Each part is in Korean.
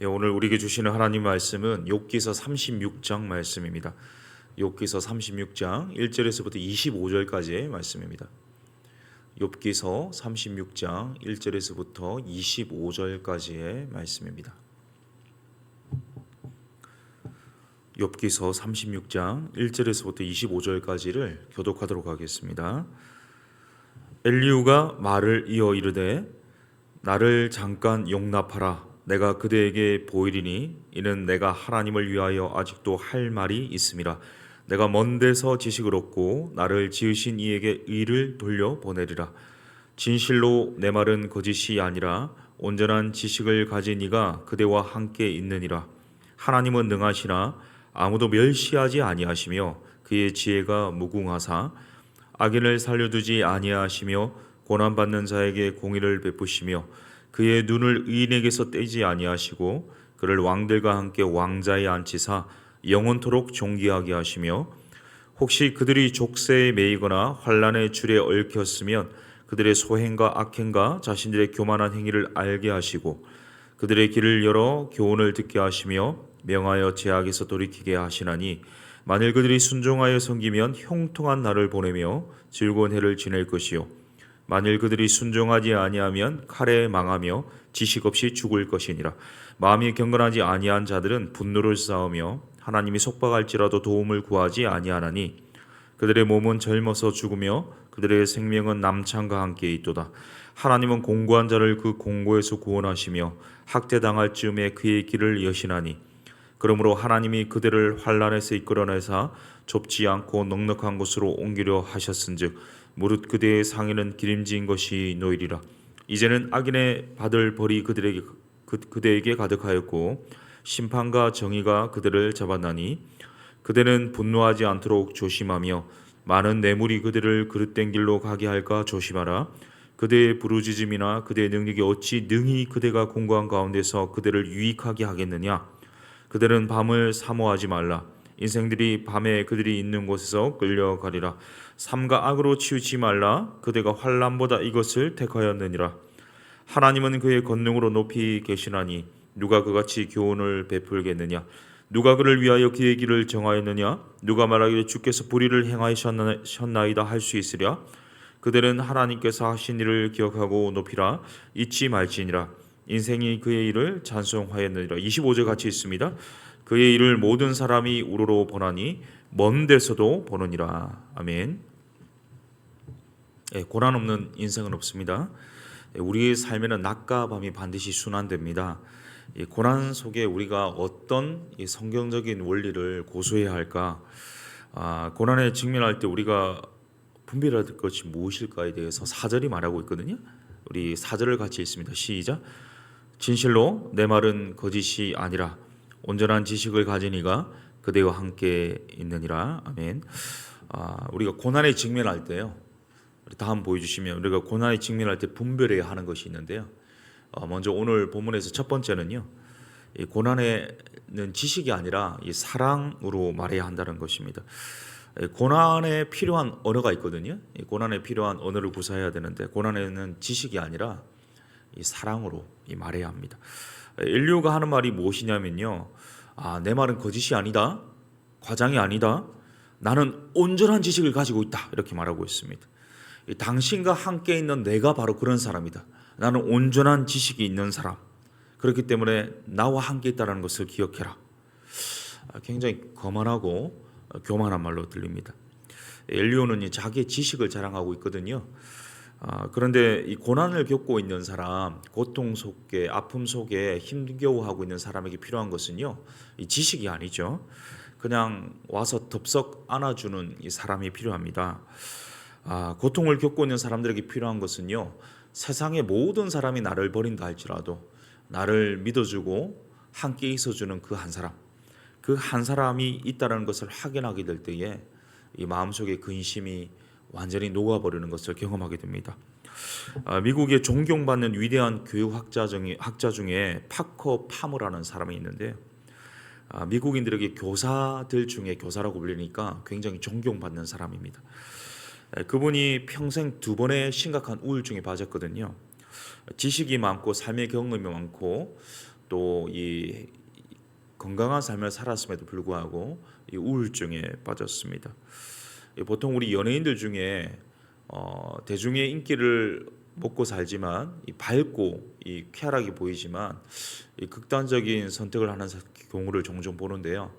오늘 우리에게 주시는 하나님 말씀은 욥기서 36장 말씀입니다. 욥기서 36장 1절에서부터 25절까지의 말씀입니다. 욥기서 36장 1절에서부터 25절까지의 말씀입니다. 욥기서 36장 1절에서부터 25절까지를 교독하도록 하겠습니다. 엘리후가 말을 이어 이르되 나를 잠깐 용납하라. 내가 그대에게 보이리니 이는 내가 하나님을 위하여 아직도 할 말이 있음이라. 내가 먼 데서 지식을 얻고 나를 지으신 이에게 의를 돌려보내리라. 진실로 내 말은 거짓이 아니라 온전한 지식을 가진 이가 그대와 함께 있느니라. 하나님은 능하시나 아무도 멸시하지 아니하시며 그의 지혜가 무궁하사 악인을 살려두지 아니하시며 고난받는 자에게 공의를 베푸시며 그의 눈을 의인에게서 떼지 아니하시고 그를 왕들과 함께 왕자에 앉히사 영원토록 존귀하게 하시며 혹시 그들이 족쇄에 매이거나 환난의 줄에 얽혔으면 그들의 소행과 악행과 자신들의 교만한 행위를 알게 하시고 그들의 길을 열어 교훈을 듣게 하시며 명하여 죄악에서 돌이키게 하시나니 만일 그들이 순종하여 섬기면 형통한 날을 보내며 즐거운 해를 지낼 것이요 만일 그들이 순종하지 아니하면 칼에 망하며 지식 없이 죽을 것이니라. 마음이 경건하지 아니한 자들은 분노를 쌓으며 하나님이 속박할지라도 도움을 구하지 아니하나니 그들의 몸은 젊어서 죽으며 그들의 생명은 남창과 함께 있도다. 하나님은 공고한 자를 그 공고에서 구원하시며 학대당할 즈음에 그의 길을 여시나니 그러므로 하나님이 그들을 환난에서 이끌어내사 좁지 않고 넉넉한 곳으로 옮기려 하셨은즉 무릇 그대의 상에는 기름진 것이 놓이리라. 이제는 악인의 받을 벌이 그대에게 가득하였고 심판과 정의가 그들을 잡았나니 그대는 분노하지 않도록 조심하며 많은 뇌물이 그들을 그릇된 길로 가게 할까 조심하라. 그대의 부르짖음이나 그대의 능력이 어찌 능히 그대가 공고한 가운데서 그대를 유익하게 하겠느냐. 그들은 밤을 사모하지 말라. 인생들이 밤에 그들이 있는 곳에서 끌려가리라. 삼가 악으로 치우치 말라. 그대가 환난보다 이것을 택하였느니라. 하나님은 그의 권능으로 높이 계시나니 누가 그같이 교훈을 베풀겠느냐. 누가 그를 위하여 그의 길을 정하였느냐. 누가 말하기를 주께서 불의를 행하셨나이다 할 수 있으랴. 그들은 하나님께서 하신 일을 기억하고 높이라. 잊지 말지니라. 인생이 그의 일을 찬송하였느니라. 25절 같이 있습니다. 그의 일을 모든 사람이 우러러 보나니 먼 데서도 보느니라. 아멘. 고난 없는 인생은 없습니다. 우리의 삶에는 낮과 밤이 반드시 순환됩니다. 고난 속에 우리가 어떤 성경적인 원리를 고수해야 할까? 고난에 직면할 때 우리가 분별해야 될 것이 무엇일까에 대해서 4절이 말하고 있거든요. 우리 4절을 같이 읽습니다. 시작. 진실로 내 말은 거짓이 아니라 온전한 지식을 가진 이가 그대와 함께 있느니라. 아멘. 우리가 고난에 직면할 때요. 다음 보여주시면 우리가 고난에 직면할 때 분별해야 하는 것이 있는데요. 먼저 오늘 본문에서 첫 번째는요. 이 고난에는 지식이 아니라 이 사랑으로 말해야 한다는 것입니다. 고난에 필요한 언어가 있거든요. 이 고난에 필요한 언어를 구사해야 되는데 고난에는 지식이 아니라 이 사랑으로 말해야 합니다. 엘리후가 하는 말이 무엇이냐면요. 내 말은 거짓이 아니다. 과장이 아니다. 나는 온전한 지식을 가지고 있다. 이렇게 말하고 있습니다. 당신과 함께 있는 내가 바로 그런 사람이다. 나는 온전한 지식이 있는 사람. 그렇기 때문에 나와 함께 있다는 것을 기억해라. 굉장히 거만하고 교만한 말로 들립니다. 엘리후는 자기의 지식을 자랑하고 있거든요. 그런데 이 고난을 겪고 있는 사람, 고통 속에 아픔 속에 힘겨워하고 있는 사람에게 필요한 것은요, 이 지식이 아니죠. 그냥 와서 덥석 안아주는 이 사람이 필요합니다. 고통을 겪고 있는 사람들에게 필요한 것은요, 세상의 모든 사람이 나를 버린다 할지라도 나를 믿어주고 함께 있어주는 그 한 사람, 그 한 사람이 있다는 것을 확인하게 될 때에 이 마음속에 근심이 완전히 녹아버리는 것을 경험하게 됩니다. 미국의 존경받는 위대한 교육학자 중에 파커 파머라는 사람이 있는데 미국인들에게 교사들 중에 교사라고 불리니까 굉장히 존경받는 사람입니다. 그분이 평생 2번의 심각한 우울증에 빠졌거든요. 지식이 많고 삶의 경험이 많고 또 이 건강한 삶을 살았음에도 불구하고 이 우울증에 빠졌습니다. 보통 우리 연예인들 중에 대중의 인기를 먹고 살지만 이 밝고 이 쾌활하게 보이지만 이 극단적인 선택을 하는 경우를 종종 보는데요.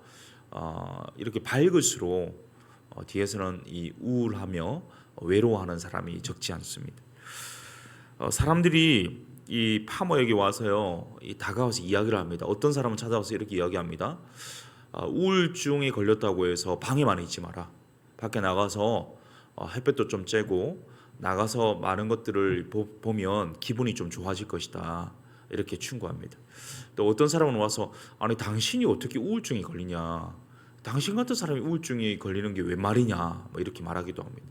이렇게 밝을수록 뒤에서는 이 우울하며 외로워하는 사람이 적지 않습니다. 사람들이 이 파머에게 와서요, 이 다가와서 이야기를 합니다. 어떤 사람은 찾아와서 이렇게 이야기합니다. 우울증에 걸렸다고 해서 방에만 있지 마라. 밖에 나가서 햇볕도 좀 쬐고 나가서 많은 것들을 보면 기분이 좀 좋아질 것이다. 이렇게 충고합니다. 또 어떤 사람은 와서 아니 당신이 어떻게 우울증이 걸리냐? 당신 같은 사람이 우울증이 걸리는 게 왜 말이냐? 뭐 이렇게 말하기도 합니다.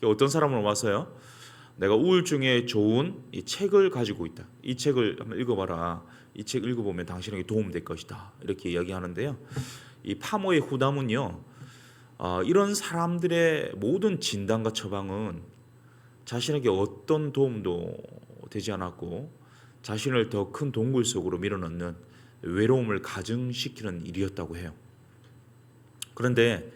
어떤 사람은 와서요, 내가 우울증에 좋은 이 책을 가지고 있다. 이 책을 한번 읽어봐라. 이 책 읽어보면 당신에게 도움될 것이다. 이렇게 이야기하는데요. 이 파모의 후담은요, 이런 사람들의 모든 진단과 처방은 자신에게 어떤 도움도 되지 않았고 자신을 더 큰 동굴 속으로 밀어넣는 외로움을 가증시키는 일이었다고 해요. 그런데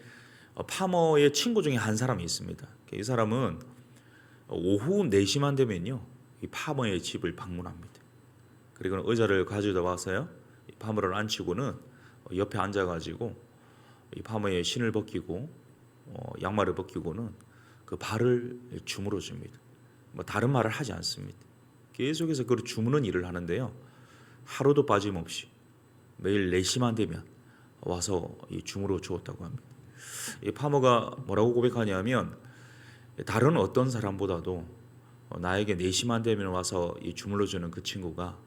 파머의 친구 중에 한 사람이 있습니다. 이 사람은 오후 4시만 되면요, 이 파머의 집을 방문합니다. 그리고 의자를 가져다 와서요, 이 파머를 앉히고는 옆에 앉아가지고 이 파머의 신을 벗기고 양말을 벗기고는 그 발을 주물어 줍니다. 뭐 다른 말을 하지 않습니다. 계속해서 그 주무는 일을 하는데요, 하루도 빠짐없이 매일 4시만 되면 와서 이 주물어 주었다고 합니다. 이 파머가 뭐라고 고백하냐면, 다른 어떤 사람보다도 나에게 4시만 되면 와서 이 주물러 주는 그 친구가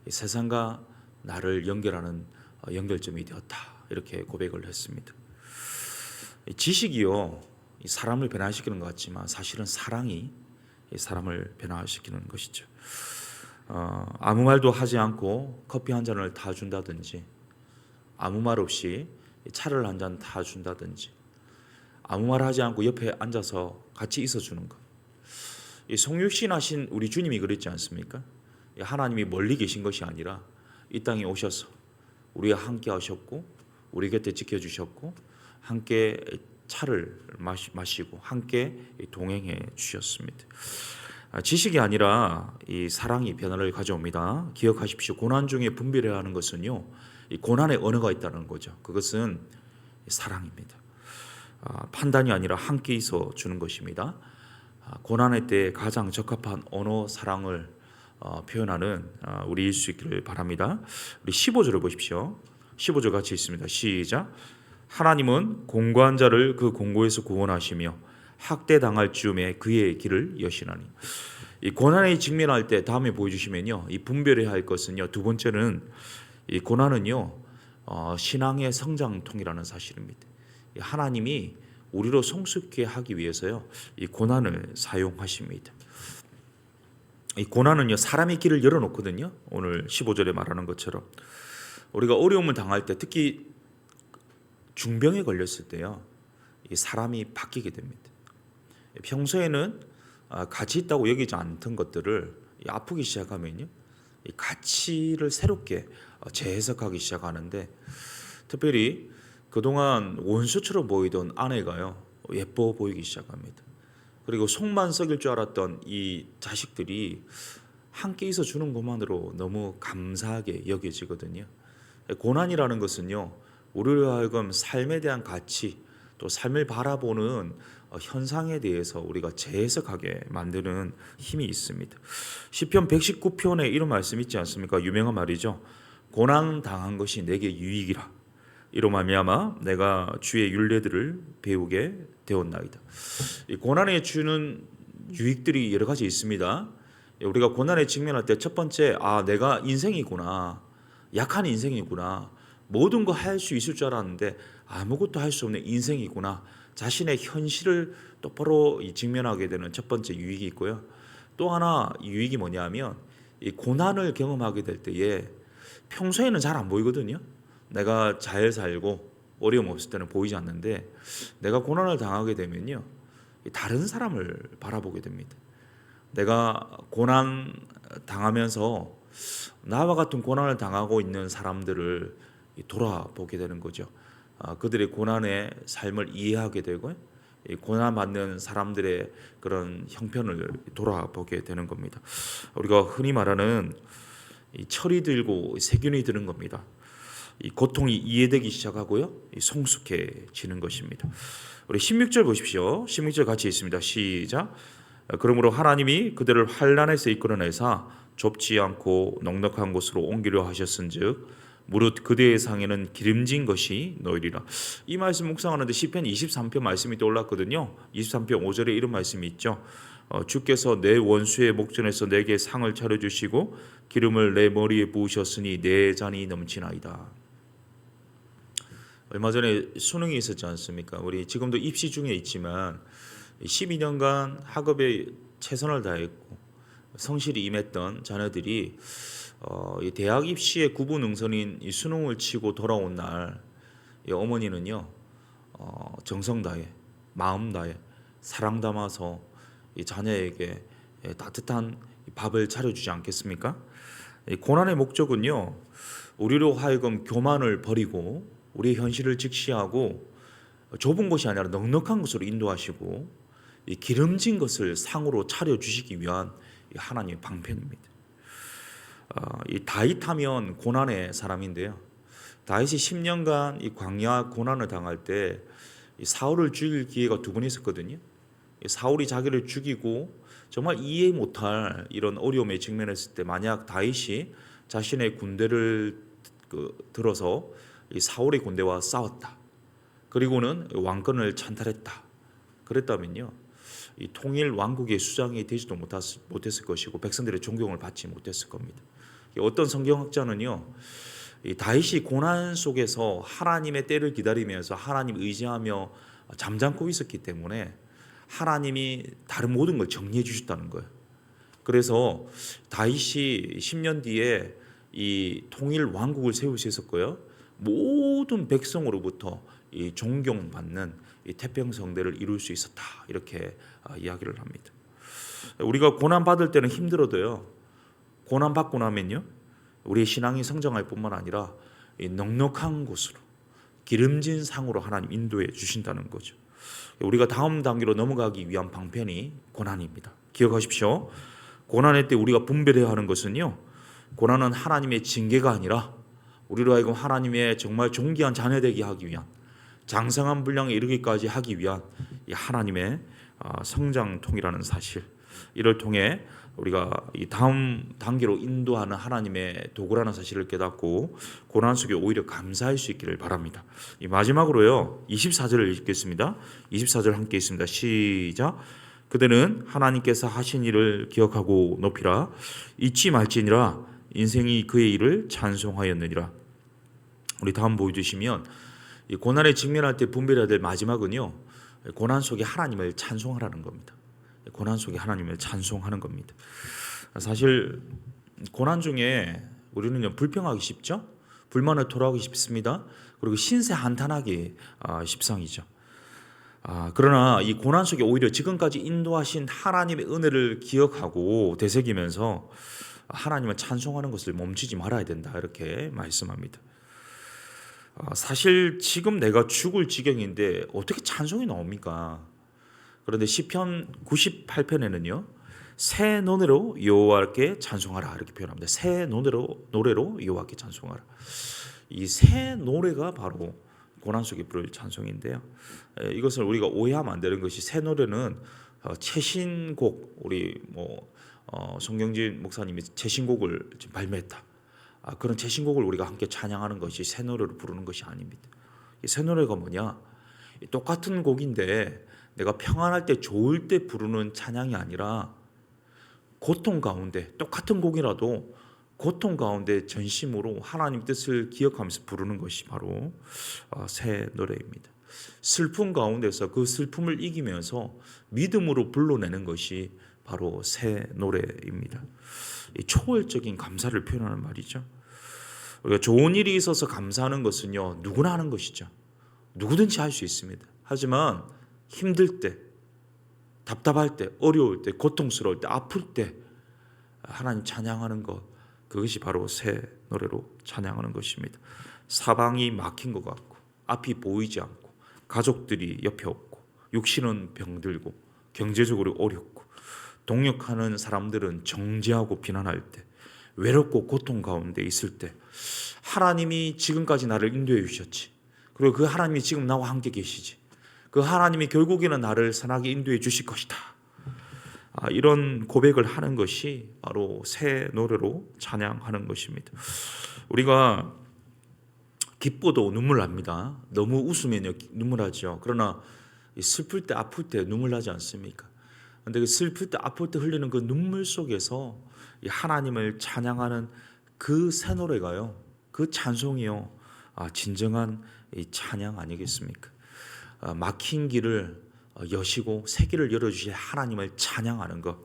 세상과 나를 연결하는 연결점이 되었다. 이렇게 고백을 했습니다. 지식이요, 사람을 변화시키는 것 같지만 사실은 사랑이 사람을 변화시키는 것이죠. 아무 말도 하지 않고 커피 한 잔을 타준다든지, 아무 말 없이 차를 한 잔 타준다든지, 아무 말 하지 않고 옆에 앉아서 같이 있어주는 것. 성육신하신 우리 주님이 그랬지 않습니까? 하나님이 멀리 계신 것이 아니라 이 땅에 오셔서 우리와 함께 하셨고 우리 곁에 지켜주셨고 함께 차를 마시고 함께 동행해 주셨습니다. 지식이 아니라 이 사랑이 변화를 가져옵니다. 기억하십시오. 고난 중에 분별해야 하는 것은요, 이 고난의 언어가 있다는 거죠. 그것은 사랑입니다. 판단이 아니라 함께 있어 주는 것입니다. 고난의 때 가장 적합한 언어 사랑을 표현하는 우리일 수 있기를 바랍니다. 우리 15절을 보십시오. 15절 같이 있습니다. 시작. 하나님은 공고한 자를 그 공고에서 구원하시며 학대당할 즈음에 그의 길을 여시나니. 이 고난에 직면할 때 다음에 보여주시면요, 이 분별해야 할 것은요, 두 번째는 이 고난은요, 신앙의 성장통이라는 사실입니다. 하나님이 우리로 성숙케 하기 위해서요, 이 고난을 사용하십니다. 이 고난은요, 사람의 길을 열어놓거든요. 오늘 15절에 말하는 것처럼 우리가 어려움을 당할 때, 특히 중병에 걸렸을 때요, 이 사람이 바뀌게 됩니다. 평소에는 가치 있다고 여기지 않던 것들을 아프기 시작하면요, 이 가치를 새롭게 재해석하기 시작하는데, 특별히 그동안 원수처럼 보이던 아내가요, 예뻐 보이기 시작합니다. 그리고 속만 썩일 줄 알았던 이 자식들이 함께 있어 주는 것만으로 너무 감사하게 여겨지거든요. 고난이라는 것은요, 우리로 하여금 삶에 대한 가치, 또 삶을 바라보는 현상에 대해서 우리가 재해석하게 만드는 힘이 있습니다. 시편 119편에 이런 말씀 있지 않습니까? 유명한 말이죠. 고난 당한 것이 내게 유익이라. 이로 말미암아 내가 주의 율례들을 배우게 되었나이다. 이 고난에 주는 유익들이 여러 가지 있습니다. 우리가 고난에 직면할 때 첫 번째, 내가 인생이구나, 약한 인생이구나, 모든 거 할 수 있을 줄 알았는데 아무것도 할 수 없는 인생이구나, 자신의 현실을 똑바로 직면하게 되는 첫 번째 유익이 있고요. 또 하나 유익이 뭐냐면, 이 고난을 경험하게 될 때에 평소에는 잘 안 보이거든요. 내가 잘 살고 어려움 없을 때는 보이지 않는데, 내가 고난을 당하게 되면요, 다른 사람을 바라보게 됩니다. 내가 고난 당하면서 나와 같은 고난을 당하고 있는 사람들을 돌아보게 되는 거죠. 그들의 고난의 삶을 이해하게 되고 이 고난받는 사람들의 그런 형편을 돌아보게 되는 겁니다. 우리가 흔히 말하는 이 철이 들고 세균이 드는 겁니다. 이 고통이 이해되기 시작하고요, 성숙해지는 것입니다. 우리 16절 보십시오. 16절 같이 있습니다. 시작. 그러므로 하나님이 그들을 환난에서 이끌어내사 좁지 않고 넉넉한 곳으로 옮기려 하셨은즉 무릇 그대의 상에는 기름진 것이 놓이리라. 이 말씀 묵상하는데 시편 23편 말씀이 떠올랐거든요. 23편 5절에 이런 말씀이 있죠. 주께서 내 원수의 목전에서 내게 상을 차려주시고 기름을 내 머리에 부으셨으니 내 잔이 넘치나이다. 얼마 전에 수능이 있었지 않습니까? 우리 지금도 입시 중에 있지만 12년간 학업에 최선을 다했고 성실히 임했던 자녀들이 이 대학 입시의 구분응선인 이 수능을 치고 돌아온 날, 이 어머니는요, 정성 다해, 마음 다해, 사랑 담아서 이 자녀에게 따뜻한 밥을 차려주지 않겠습니까? 이 고난의 목적은요, 우리로 하여금 교만을 버리고 우리의 현실을 직시하고 좁은 곳이 아니라 넉넉한 곳으로 인도하시고 이 기름진 것을 상으로 차려주시기 위한 하나님의 방편입니다. 이 다윗하면 고난의 사람인데요. 다윗이 10년간 이 광야 고난을 당할 때 사울을 죽일 기회가 두 번 있었거든요. 사울이 자기를 죽이고 정말 이해 못할 이런 어려움에 직면했을 때 만약 다윗이 자신의 군대를 들어서 이 사울의 군대와 싸웠다. 그리고는 왕권을 찬탈했다. 그랬다면요, 이 통일 왕국의 수장이 되지도 못했을 것이고 백성들의 존경을 받지 못했을 겁니다. 어떤 성경학자는요, 이 다윗이 고난 속에서 하나님의 때를 기다리면서 하나님 의지하며 잠잠고 있었기 때문에 하나님이 다른 모든 걸 정리해 주셨다는 거예요. 그래서 다윗이 10년 뒤에 이 통일 왕국을 세울 수 있었고요, 모든 백성으로부터 이 존경받는 이 태평성대를 이룰 수 있었다, 이렇게 이야기를 합니다. 우리가 고난 받을 때는 힘들어도요, 고난 받고 나면요, 우리의 신앙이 성장할 뿐만 아니라 이 넉넉한 곳으로 기름진 상으로 하나님 인도해 주신다는 거죠. 우리가 다음 단계로 넘어가기 위한 방편이 고난입니다. 기억하십시오. 고난의 때 우리가 분별해야 하는 것은요, 고난은 하나님의 징계가 아니라 우리로 하여금 하나님의 정말 존귀한 자녀 되게 하기 위한, 장성한 분량에 이르기까지 하기 위한 이 하나님의 성장통이라는 사실, 이를 통해 우리가 이 다음 단계로 인도하는 하나님의 도구라는 사실을 깨닫고 고난 속에 오히려 감사할 수 있기를 바랍니다. 이 마지막으로요, 24절을 읽겠습니다. 24절 함께 있습니다. 시작. 그대는 하나님께서 하신 일을 기억하고 높이라. 잊지 말지니라. 인생이 그의 일을 찬송하였느니라. 우리 다음 보여주시면, 이 고난에 직면할 때 분별해야 될 마지막은요, 고난 속에 하나님을 찬송하라는 겁니다. 고난 속에 하나님을 찬송하는 겁니다. 사실 고난 중에 우리는 불평하기 쉽죠. 불만을 토로하기 쉽습니다. 그리고 신세 한탄하기 십상이죠. 그러나 이 고난 속에 오히려 지금까지 인도하신 하나님의 은혜를 기억하고 되새기면서 하나님을 찬송하는 것을 멈추지 말아야 된다, 이렇게 말씀합니다. 사실 지금 내가 죽을 지경인데 어떻게 찬송이 나옵니까? 그런데 시편 98편에는요, 새 노래로 여호와께 찬송하라, 이렇게 표현합니다. 새 노래로 여호와께 찬송하라. 이 새 노래가 바로 고난 속에 부를 찬송인데요, 이것을 우리가 오해하면 안 되는 것이, 새 노래는 최신곡, 우리 송경진 목사님이 최신곡을 지금 발매했다, 그런 최신곡을 우리가 함께 찬양하는 것이 새 노래로 부르는 것이 아닙니다. 이 새 노래가 뭐냐? 똑같은 곡인데 내가 평안할 때, 좋을 때 부르는 찬양이 아니라 고통 가운데, 똑같은 곡이라도 고통 가운데 전심으로 하나님 뜻을 기억하면서 부르는 것이 바로 새 노래입니다. 슬픔 가운데서 그 슬픔을 이기면서 믿음으로 불러내는 것이 바로 새 노래입니다. 이 초월적인 감사를 표현하는 말이죠. 우리가 좋은 일이 있어서 감사하는 것은요, 누구나 하는 것이죠. 누구든지 할 수 있습니다. 하지만 힘들 때, 답답할 때, 어려울 때, 고통스러울 때, 아플 때 하나님 찬양하는 것, 그것이 바로 새 노래로 찬양하는 것입니다. 사방이 막힌 것 같고 앞이 보이지 않고 가족들이 옆에 없고 육신은 병들고 경제적으로 어렵고 동역하는 사람들은 정죄하고 비난할 때 외롭고 고통 가운데 있을 때 하나님이 지금까지 나를 인도해 주셨지. 그리고 그 하나님이 지금 나와 함께 계시지. 그 하나님이 결국에는 나를 선하게 인도해 주실 것이다. 이런 고백을 하는 것이 바로 새 노래로 찬양하는 것입니다. 우리가 기뻐도 눈물 납니다. 너무 웃으면 눈물 나죠. 그러나 슬플 때 아플 때 눈물 나지 않습니까? 그런데 슬플 때 아플 때 흘리는 그 눈물 속에서 하나님을 찬양하는 그 새 노래가요, 그 찬송이요, 진정한 찬양 아니겠습니까? 막힌 길을 여시고 새 길을 열어주실 하나님을 찬양하는 것,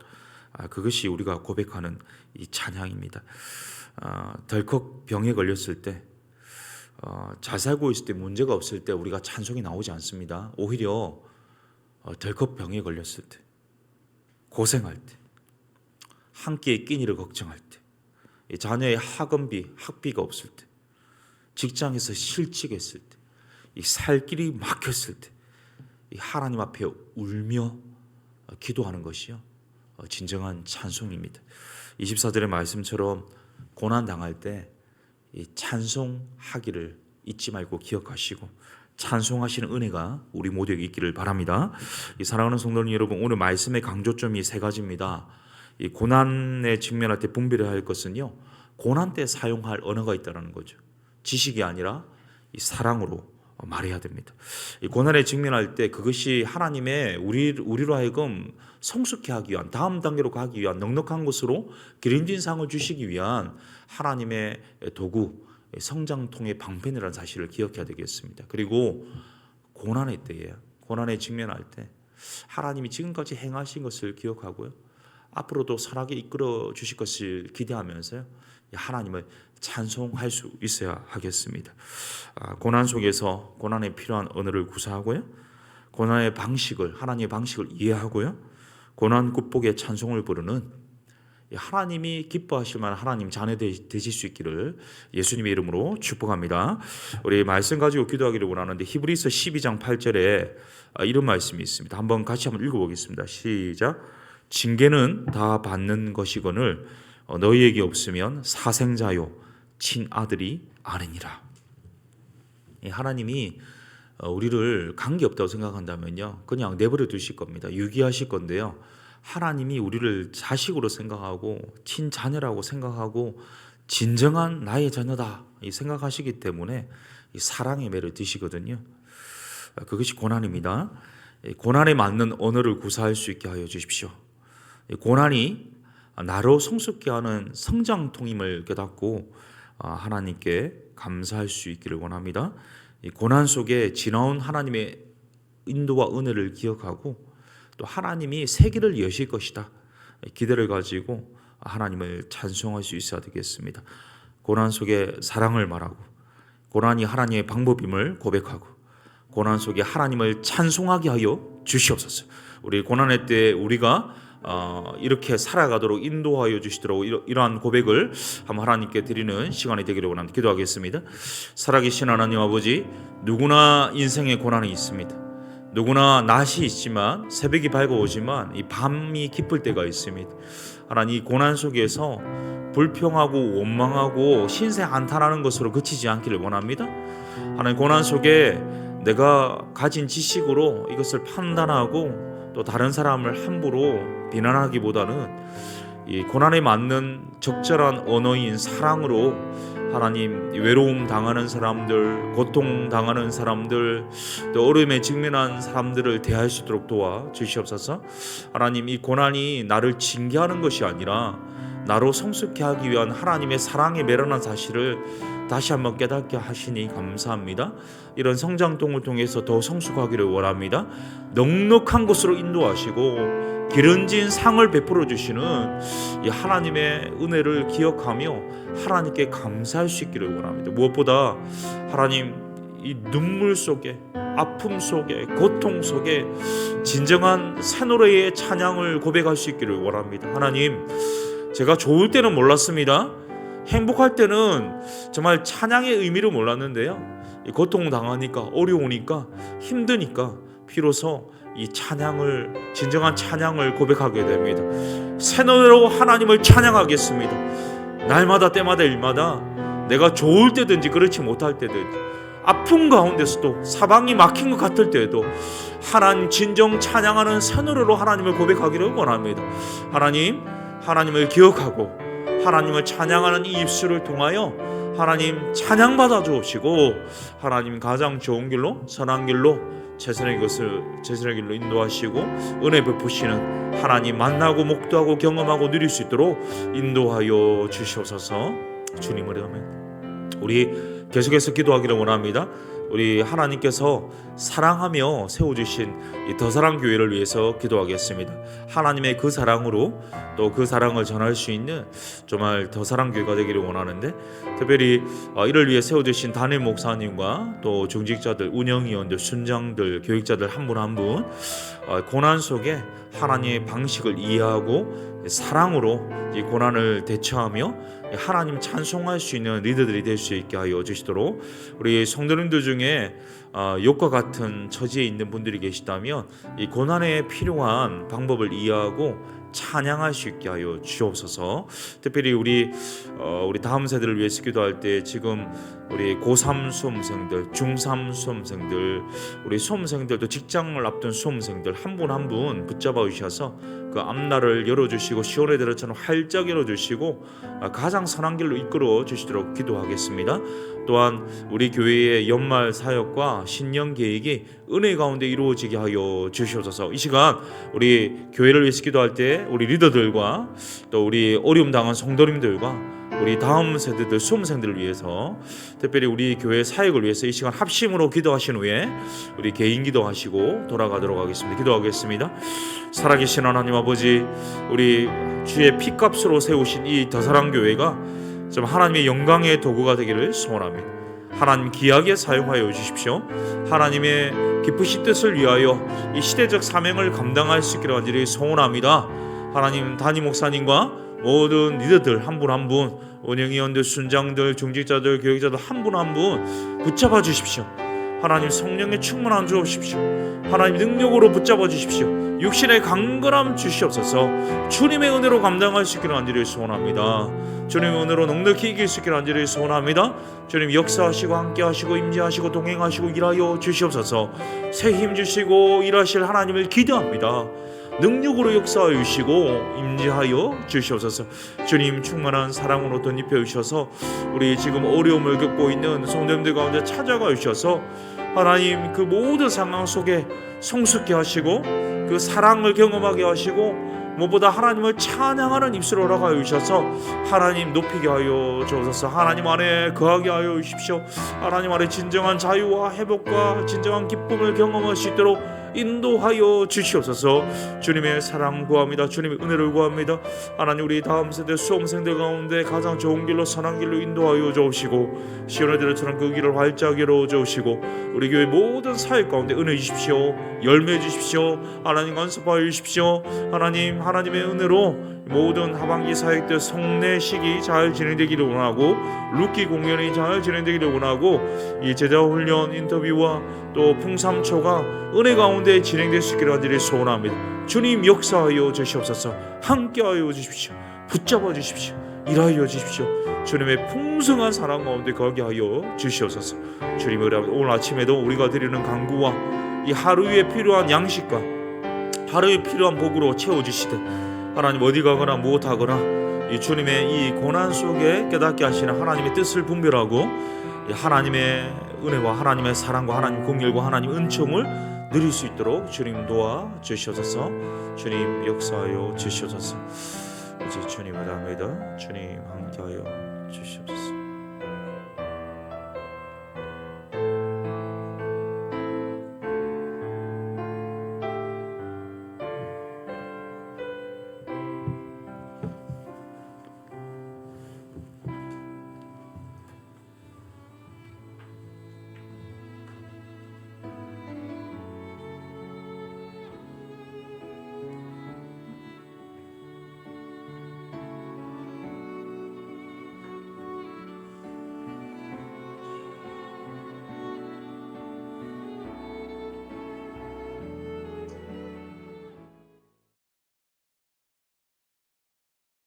그것이 우리가 고백하는 이 찬양입니다. 덜컥 병에 걸렸을 때, 잘 살고 있을 때, 문제가 없을 때 우리가 찬송이 나오지 않습니다. 오히려 덜컥 병에 걸렸을 때, 고생할 때, 한 끼의 끼니를 걱정할 때, 자녀의 학원비, 학비가 없을 때, 직장에서 실직했을 때, 이 살 길이 막혔을 때, 이 하나님 앞에 울며 기도하는 것이요, 진정한 찬송입니다. 24절의 말씀처럼 고난 당할 때 이 찬송하기를 잊지 말고 기억하시고 찬송하시는 은혜가 우리 모두에게 있기를 바랍니다. 이 사랑하는 성도님 여러분, 오늘 말씀의 강조점이 세 가지입니다. 이 고난에 직면할 때 분별해야 할 것은요, 고난 때 사용할 언어가 있다는 거죠. 지식이 아니라 이 사랑으로 말해야 됩니다. 이 고난에 직면할 때 그것이 하나님의 우리로 하여금 성숙해 하기 위한, 다음 단계로 가기 위한 넉넉한 것으로 기름진 상을 주시기 위한 하나님의 도구, 성장통의 방편이라는 사실을 기억해야 되겠습니다. 그리고 고난의 때에, 고난에 직면할 때 하나님이 지금까지 행하신 것을 기억하고요, 앞으로도 선하게 이끌어 주실 것을 기대하면서요, 하나님을 찬송할 수 있어야 하겠습니다. 고난 속에서 고난에 필요한 언어를 구사하고요, 고난의 방식을, 하나님의 방식을 이해하고요, 고난 극복의 찬송을 부르는 하나님이 기뻐하실 만한 하나님 자녀 되실 수 있기를 예수님의 이름으로 축복합니다. 우리 말씀 가지고 기도하기를 원하는데, 히브리서 12장 8절에 이런 말씀이 있습니다. 같이 한번 읽어보겠습니다. 시작. 징계는 다 받는 것이거늘 너희에게 없으면 사생자요 친아들이 아니니라. 하나님이 우리를 관계없다고 생각한다면요, 그냥 내버려 두실 겁니다. 유기하실 건데요, 하나님이 우리를 자식으로 생각하고 친자녀라고 생각하고 진정한 나의 자녀다 생각하시기 때문에 사랑의 매를 드시거든요. 그것이 고난입니다. 고난에 맞는 언어를 구사할 수 있게 하여 주십시오. 고난이 나로 성숙케 하는 성장통임을 깨닫고 하나님께 감사할 수 있기를 원합니다. 고난 속에 지나온 하나님의 인도와 은혜를 기억하고 또 하나님이 새 길을 여실 것이다 기대를 가지고 하나님을 찬송할 수 있어야 되겠습니다. 고난 속에 사랑을 말하고, 고난이 하나님의 방법임을 고백하고, 고난 속에 하나님을 찬송하게 하여 주시옵소서. 우리 고난의 때 우리가 이렇게 살아가도록 인도하여 주시도록 이러한 고백을 한번 하나님께 드리는 시간이 되기를 원합니다. 기도하겠습니다. 살아계신 하나님 아버지, 누구나 인생에 고난이 있습니다. 누구나 낮이 있지만, 새벽이 밝아오지만 이 밤이 깊을 때가 있습니다. 하나님, 이 고난 속에서 불평하고 원망하고 신세 한탄하는 것으로 그치지 않기를 원합니다. 하나님, 고난 속에 내가 가진 지식으로 이것을 판단하고 또 다른 사람을 함부로 비난하기보다는 이 고난에 맞는 적절한 언어인 사랑으로 하나님, 외로움 당하는 사람들, 고통 당하는 사람들, 또 어려움에 직면한 사람들을 대할 수 있도록 도와 주시옵소서. 하나님, 이 고난이 나를 징계하는 것이 아니라 나로 성숙케 하기 위한 하나님의 사랑의 매라는 사실을 다시 한번 깨닫게 하시니 감사합니다. 이런 성장통을 통해서 더 성숙하기를 원합니다. 넉넉한 곳으로 인도하시고 기름진 상을 베풀어 주시는 이 하나님의 은혜를 기억하며 하나님께 감사할 수 있기를 원합니다. 무엇보다 하나님, 이 눈물 속에, 아픔 속에, 고통 속에 진정한 새 노래의 찬양을 고백할 수 있기를 원합니다. 하나님, 제가 좋을 때는 몰랐습니다. 행복할 때는 정말 찬양의 의미를 몰랐는데요, 고통당하니까, 어려우니까, 힘드니까 비로소 이 찬양을, 진정한 찬양을 고백하게 됩니다. 새 노래로 하나님을 찬양하겠습니다. 날마다 때마다 일마다, 내가 좋을 때든지 그렇지 못할 때든지, 아픔 가운데서도, 사방이 막힌 것 같을 때에도 하나님 진정 찬양하는 새 노래로 하나님을 고백하기를 원합니다. 하나님을 기억하고 하나님을 찬양하는 이 입술을 통하여 하나님 찬양받아 주옵시고, 하나님 가장 좋은 길로, 선한 길로, 최선의 길로 인도하시고 은혜 베푸시는 하나님 만나고 목도하고 경험하고 누릴 수 있도록 인도하여 주시옵소서. 주님을 위하여 우리 계속해서 기도하기를 원합니다. 우리 하나님께서 사랑하며 세워주신 이 더사랑 교회를 위해서 기도하겠습니다. 하나님의 그 사랑으로 또 그 사랑을 전할 수 있는 정말 더사랑 교회가 되기를 원하는데, 특별히 이를 위해 세워주신 담임 목사님과 또 중직자들, 운영위원들, 순장들, 교육자들 한 분 한 분 고난 속에 하나님의 방식을 이해하고 사랑으로 이 고난을 대처하며 하나님 찬송할 수 있는 리더들이 될 수 있게 하여 주시도록, 우리 성도님들 중에 욕과 같은 처지에 있는 분들이 계시다면 이 고난에 필요한 방법을 이해하고 찬양할 수 있게 하여 주옵소서. 특별히 우리 다음 세대를 위해서 기도할 때 지금 우리 고3 수험생들, 중3 수험생들, 우리 수험생들도 직장을 앞둔 수험생들 한 분 한 분 붙잡아 주셔서 그 앞날을 열어주시고 시온의 들처럼 활짝 열어주시고 가장 선한 길로 이끌어 주시도록 기도하겠습니다. 또한 우리 교회의 연말 사역과 신년 계획이 은혜 가운데 이루어지게 하여 주시옵소서. 이 시간 우리 교회를 위해서 기도할 때 우리 리더들과 또 우리 어려움 당한 성도님들과 우리 다음 세대들 수험생들을 위해서, 특별히 우리 교회 사역을 위해서 이 시간 합심으로 기도하신 후에 우리 개인 기도하시고 돌아가도록 하겠습니다. 기도하겠습니다. 살아계신 하나님 아버지, 우리 주의 피값으로 세우신 이 더사랑 교회가 좀 하나님의 영광의 도구가 되기를 소원합니다. 하나님 귀하게 사용하여 주십시오. 하나님의 기쁘신 뜻을 위하여 이 시대적 사명을 감당할 수 있기를 간절히 소원합니다. 하나님 담임 목사님과 모든 리더들 한 분 한 분, 운영위원들, 순장들, 중직자들, 교육자들 한 분 한 분 붙잡아 주십시오. 하나님 성령의 충만함 주옵십시오. 하나님 능력으로 붙잡아 주십시오. 육신의 강건함 주시옵소서. 주님의 은혜로 감당할 수 있기를 간절히 소원합니다. 주님의 은혜로 넉넉히 이길 수 있기를 간절히 소원합니다. 주님 역사하시고 함께하시고 임재하시고 동행하시고 일하여 주시옵소서. 새 힘 주시고 일하실 하나님을 기대합니다. 능력으로 역사하여 주시고 임재하여 주시옵소서. 주님 충만한 사랑으로 덧입혀 주셔서 우리 지금 어려움을 겪고 있는 성도님들 가운데 찾아가 주셔서 하나님 그 모든 상황 속에 성숙케 하시고 그 사랑을 경험하게 하시고 무엇보다 하나님을 찬양하는 입술을 허락하여 주셔서 하나님 높이게 하여 주옵소서. 하나님 안에 거하게 하여 주십시오. 하나님 안에 진정한 자유와 회복과 진정한 기쁨을 경험할 수 있도록 인도하여 주시옵소서. 주님의 사랑 구합니다. 주님의 은혜를 구합니다. 하나님 우리 다음 세대 수험생들 가운데 가장 좋은 길로 선한 길로 인도하여 주옵시고 시온의 들처럼 그 길을 활짝 열어 주옵시고 우리 교회 모든 사역 가운데 은혜 주십시오. 열매 주십시오. 하나님 간섭하여 주십시오. 하나님의 은혜로 모든 하반기 사역들 성례식이 잘 진행되기를 원하고 룻기 공연이 잘 진행되기를 원하고 이 제자 훈련 인터뷰와 또 풍삼초가 은혜 가운데 진행될 수 있기를 간절히 소원합니다. 주님 역사하여 주시옵소서. 함께하여 주십시오. 붙잡아 주십시오. 일하여 주십시오. 주님의 풍성한 사랑 가운데 거하게 하여 주시옵소서. 주님을 오늘 아침에도 우리가 드리는 간구와 이 하루에 필요한 양식과 하루에 필요한 복으로 채워주시되 하나님 어디 가거나 무엇하거나 이 주님의 이 고난 속에 깨닫게 하시는 하나님의 뜻을 분별하고 하나님의 은혜와 하나님의 사랑과 하나님 긍휼과 하나님 은총을 누릴 수 있도록 주님 도와 주시옵소서. 주님 역사하여 주시옵소서. 이제 주님을 합니다. 주님 함께하여 주시옵소서.